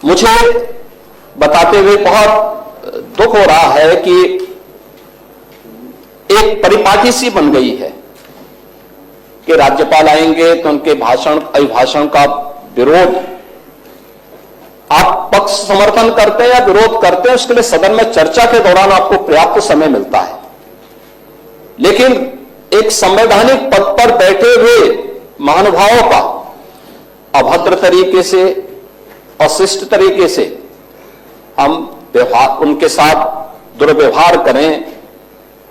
मुझे बताते हुए बहुत दुख हो रहा है कि एक परिपाटी सी बन गई है कि राज्यपाल आएंगे तो उनके अभिभाषण का विरोध, आप पक्ष समर्थन करते हैं या विरोध करते हैं, उसके लिए सदन में चर्चा के दौरान आपको पर्याप्त समय मिलता है। लेकिन एक संवैधानिक पद पर बैठे हुए महानुभावों का अभद्र तरीके से, अशिष्ट तरीके से हम उनके साथ दुर्व्यवहार करें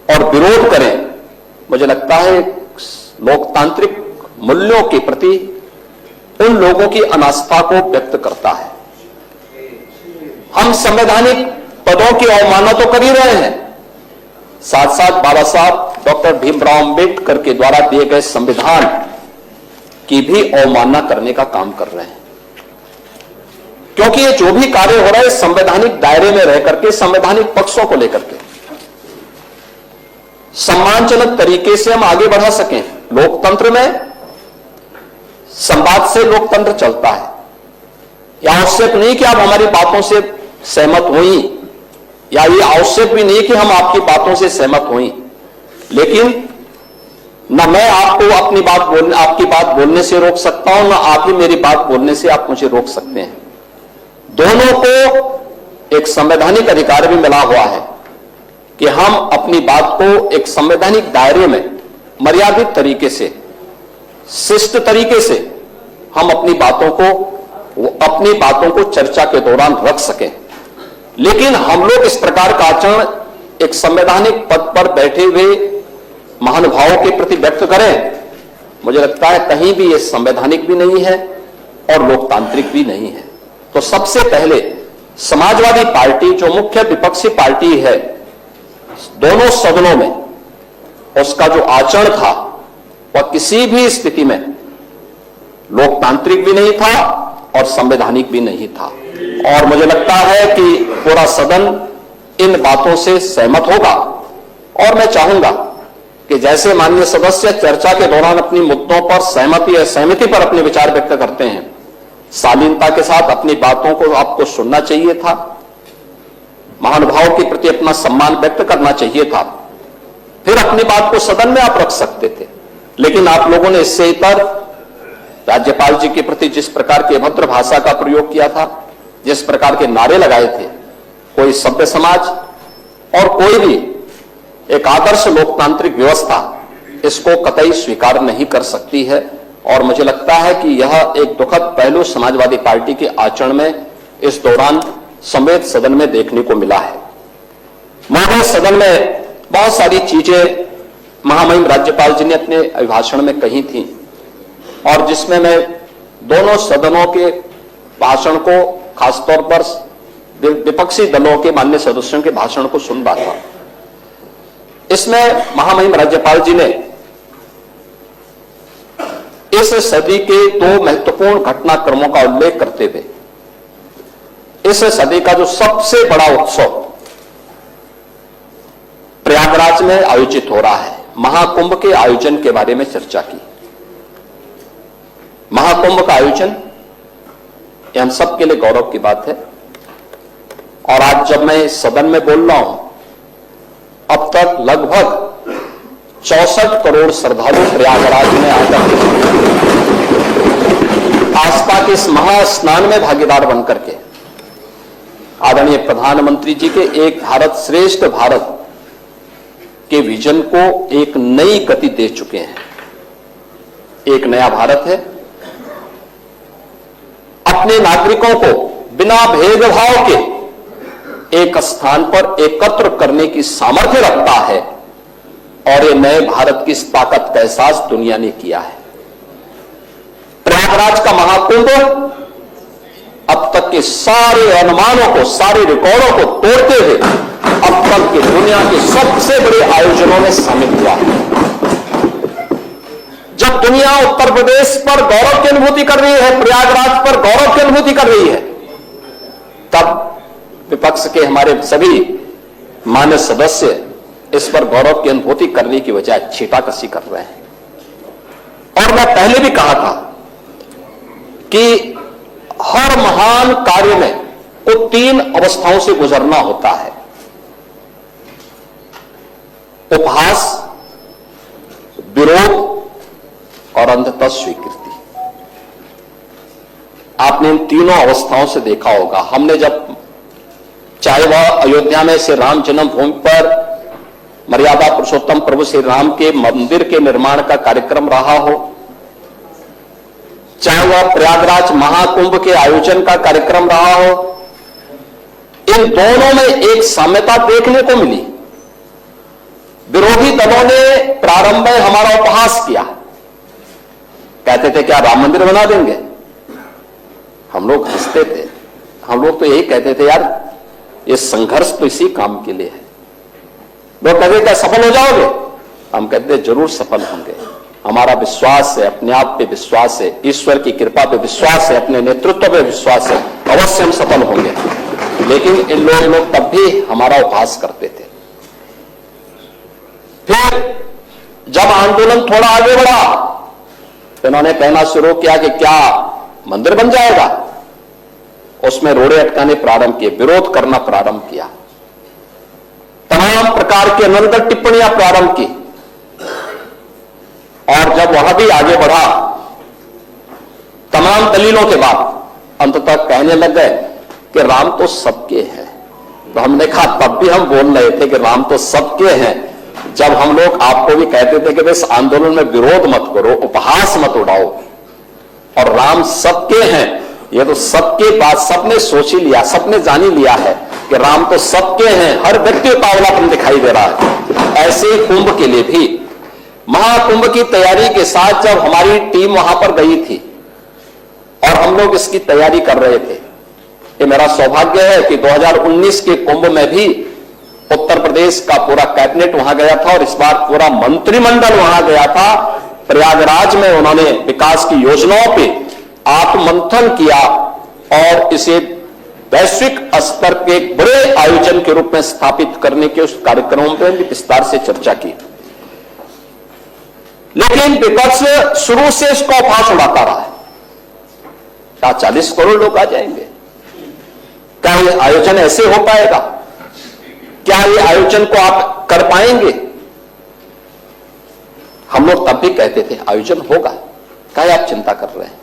और विरोध करें, मुझे लगता है लोकतांत्रिक मूल्यों के प्रति उन लोगों की अनास्था को व्यक्त करता है। हम संवैधानिक पदों की अवमानना तो कर ही रहे हैं, साथ साथ बाबा साहब डॉक्टर भीमराव अंबेडकर के द्वारा दिए गए संविधान की भी अवमानना करने का काम कर रहे हैं, क्योंकि ये जो भी कार्य हो रहा है संवैधानिक दायरे में रह करके, संवैधानिक पक्षों को लेकर के सम्मानजनक तरीके से हम आगे बढ़ा सकें। लोकतंत्र में संवाद से लोकतंत्र चलता है। यह आवश्यक नहीं कि आप हमारी बातों से सहमत होई, या ये आवश्यक भी नहीं कि हम आपकी बातों से सहमत होई, लेकिन न मैं आपको आपकी बात बोलने से रोक सकता हूं, न आप ही मेरी बात बोलने से आप मुझे रोक सकते हैं। दोनों को एक संवैधानिक अधिकार भी मिला हुआ है कि हम अपनी बात को एक संवैधानिक दायरे में मर्यादित तरीके से, शिष्ट तरीके से हम अपनी बातों को चर्चा के दौरान रख सकें। लेकिन हम लोग इस प्रकार का आचरण एक संवैधानिक पद पर बैठे हुए महानुभावों के प्रति व्यक्त करें, मुझे लगता है कहीं भी ये संवैधानिक भी नहीं है और लोकतांत्रिक भी नहीं है। तो सबसे पहले समाजवादी पार्टी जो मुख्य विपक्षी पार्टी है दोनों सदनों में, उसका जो आचरण था वह किसी भी स्थिति में लोकतांत्रिक भी नहीं था और संवैधानिक भी नहीं था। और मुझे लगता है कि पूरा सदन इन बातों से सहमत होगा। और मैं चाहूंगा कि जैसे माननीय सदस्य चर्चा के दौरान अपनी मुद्दों पर सहमति या सहमति पर अपने विचार व्यक्त करते हैं, शालीनता के साथ अपनी बातों को आपको सुनना चाहिए था, महानुभाव के प्रति अपना सम्मान व्यक्त करना चाहिए था, फिर अपनी बात को सदन में आप रख सकते थे। लेकिन आप लोगों ने इससे इतर राज्यपाल जी के प्रति जिस प्रकार की अभद्र भाषा का प्रयोग किया था, जिस प्रकार के नारे लगाए थे, कोई सभ्य समाज और कोई भी एक आदर्श लोकतांत्रिक व्यवस्था इसको कतई स्वीकार नहीं कर सकती है। और मुझे लगता है कि यह एक दुखद पहलू समाजवादी पार्टी के आचरण में इस दौरान समेत सदन में देखने को मिला है। महोदय, सदन में बहुत सारी चीजें महामहिम राज्यपाल जी ने अपने अभिभाषण में कही थी और जिसमें मैं दोनों सदनों के भाषण को, खासतौर पर विपक्षी दलों के माननीय सदस्यों के भाषण को सुन रहा था। इसमें महामहिम राज्यपाल जी ने इस सदी के दो महत्वपूर्ण घटनाक्रमों का उल्लेख करते हुए इस सदी का जो सबसे बड़ा उत्सव प्रयागराज में आयोजित हो रहा है, महाकुंभ के आयोजन के बारे में चर्चा की। महाकुंभ का आयोजन ये हम सब के लिए गौरव की बात है। और आज जब मैं सदन में बोल रहा हूं, अब तक लगभग 64 करोड़ श्रद्धालु प्रयागराज में आकर आस्था के इस महास्नान में भागीदार बनकर के आदरणीय प्रधानमंत्री जी के एक भारत श्रेष्ठ भारत के विजन को एक नई गति दे चुके हैं। एक नया भारत है, अपने नागरिकों को बिना भेदभाव के एक स्थान पर एकत्र करने की सामर्थ्य रखता है और ये नए भारत की इस ताकत का एहसास दुनिया ने किया है। प्रयागराज का महाकुंभ अब तक के सारे अनुमानों को, सारे रिकॉर्डों को तोड़ते हुए अब तक के दुनिया के सबसे बड़े आयोजनों में शामिल हुआ है। जब दुनिया उत्तर प्रदेश पर गौरव की अनुभूति कर रही है, प्रयागराज पर गौरव की अनुभूति कर रही है, तब विपक्ष के हमारे सभी मान्य सदस्य इस पर गौरव की अनुभूति करने की बजाय छीटाकशी कर रहे हैं। और मैं पहले भी कहा था कि हर महान कार्य में को 3 अवस्थाओं से गुजरना होता है। उपहास, विरोध और अंततः स्वीकृति। आपने इन तीनों अवस्थाओं से देखा होगा। हमने जब, चाहे वह अयोध्या में श्री राम जन्मभूमि पर मर्यादा पुरुषोत्तम प्रभु श्री राम के मंदिर के निर्माण का कार्यक्रम रहा हो, चाहे वह प्रयागराज महाकुंभ के आयोजन का कार्यक्रम रहा हो, इन दोनों में एक साम्यता देखने को मिली। विरोधी दलों ने प्रारंभ में हमारा उपहास किया, कहते थे क्या राम मंदिर बना देंगे। हम लोग हंसते थे, हम लोग तो यही कहते थे यार ये संघर्ष तो इसी काम के लिए है। लोग कहते क्या सफल हो जाओगे, हम कहते जरूर सफल होंगे। हमारा विश्वास है, अपने आप पे विश्वास है, ईश्वर की कृपा पे विश्वास है, अपने नेतृत्व पे विश्वास है, अवश्य हम सफल होंगे। लेकिन इन लोग तब भी हमारा उपहास करते थे। फिर जब आंदोलन थोड़ा आगे बढ़ा तो इन्होंने कहना शुरू किया कि क्या मंदिर बन जाएगा। उसमें रोड़े अटकाने प्रारंभ किए, विरोध करना प्रारंभ किया, तमाम प्रकार की अनर्गल टिप्पणियां प्रारंभ की। और जब वह भी आगे बढ़ा, तमाम दलीलों के बाद अंततः कहने लग गए कि राम तो सबके हैं। तो हमने कहा, तब भी हम बोल रहे थे कि राम तो सबके हैं, जब हम लोग आपको भी कहते थे कि इस आंदोलन में विरोध मत करो, उपहास मत उड़ाओ, और राम सबके हैं। ये तो सबके बात सबने सोच ही लिया, सबने जान ही लिया है कि राम तो सबके हैं, हर व्यक्ति को पावलापन दिखाई दे रहा है। ऐसे ही कुंभ के लिए भी, महाकुंभ की तैयारी के साथ जब हमारी टीम वहां पर गई थी और हम लोग इसकी तैयारी कर रहे थे, ये मेरा सौभाग्य है कि 2019 के कुंभ में भी उत्तर प्रदेश का पूरा कैबिनेट वहां गया था और इस बार पूरा मंत्रिमंडल वहां गया था। प्रयागराज में उन्होंने विकास की योजनाओं पे आत्ममंथन किया और इसे वैश्विक स्तर के एक बड़े आयोजन के रूप में स्थापित करने के उस कार्यक्रमों पर भी विस्तार से चर्चा की। लेकिन विपक्ष शुरू से इसका उपहास उड़ाता रहा है। क्या 40 करोड़ लोग आ जाएंगे? क्या ये आयोजन ऐसे हो पाएगा? क्या ये आयोजन को आप कर पाएंगे? हम लोग तब भी कहते थे आयोजन होगा, क्या आप चिंता कर रहे हैं?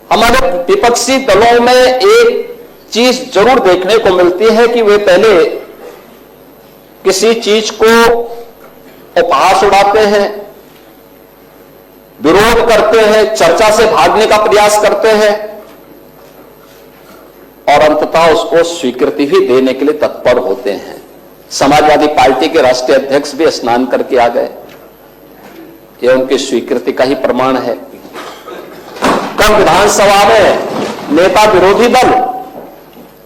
हमारे विपक्षी दलों में एक चीज जरूर देखने को मिलती है कि वे पहले किसी चीज को उपहास उड़ाते हैं, विरोध करते हैं, चर्चा से भागने का प्रयास करते हैं और अंततः उसको स्वीकृति भी देने के लिए तत्पर होते हैं। समाजवादी पार्टी के राष्ट्रीय अध्यक्ष भी स्नान करके आ गए, यह उनकी स्वीकृति का ही प्रमाण है। कल विधानसभा में नेता विरोधी दल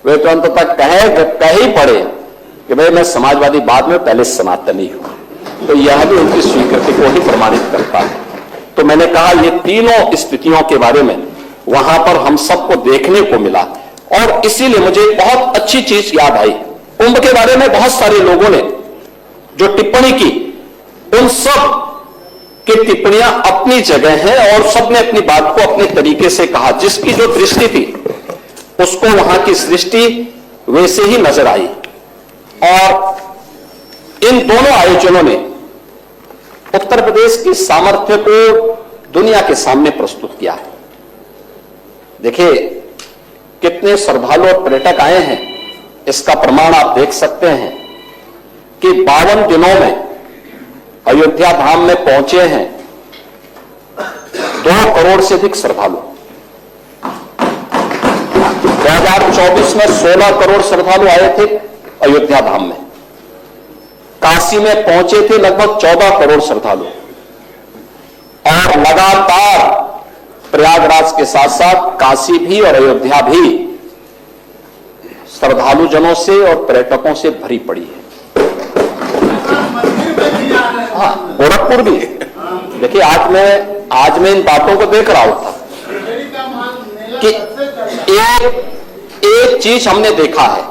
वे तो अंततः कह ही पड़े कि भाई मैं समाजवादी, बाद में पहले सनातनी हूं। तो यह भी उनकी स्वीकृति को ही प्रमाणित करता है। तो मैंने कहा ये तीनों स्थितियों के बारे में वहां पर हम सबको देखने को मिला और इसीलिए मुझे बहुत अच्छी चीज याद आई। कुंभ के बारे में बहुत सारे लोगों ने जो टिप्पणी की, उन सब की टिप्पणियां अपनी जगह हैं और सबने अपनी बात को अपने तरीके से कहा। जिसकी जो दृष्टि थी उसको वहां की सृष्टि वैसे ही नजर आई। और इन दोनों आयोजनों ने उत्तर प्रदेश की सामर्थ्य को दुनिया के सामने प्रस्तुत किया है। देखिए कितने श्रद्धालु और पर्यटक आए हैं, इसका प्रमाण आप देख सकते हैं कि 52 दिनों में अयोध्या धाम में पहुंचे हैं 2 करोड़ से अधिक श्रद्धालु। 2024 में 16 करोड़ श्रद्धालु आए थे अयोध्या धाम में। काशी में पहुंचे थे लगभग 14 करोड़ श्रद्धालु और लगातार प्रयागराज के साथ साथ काशी भी और अयोध्या भी श्रद्धालु जनों से और पर्यटकों से भरी पड़ी है। हाँ, गोरखपुर भी। देखिए आज मैं इन बातों को देख रहा था कि एक चीज हमने देखा है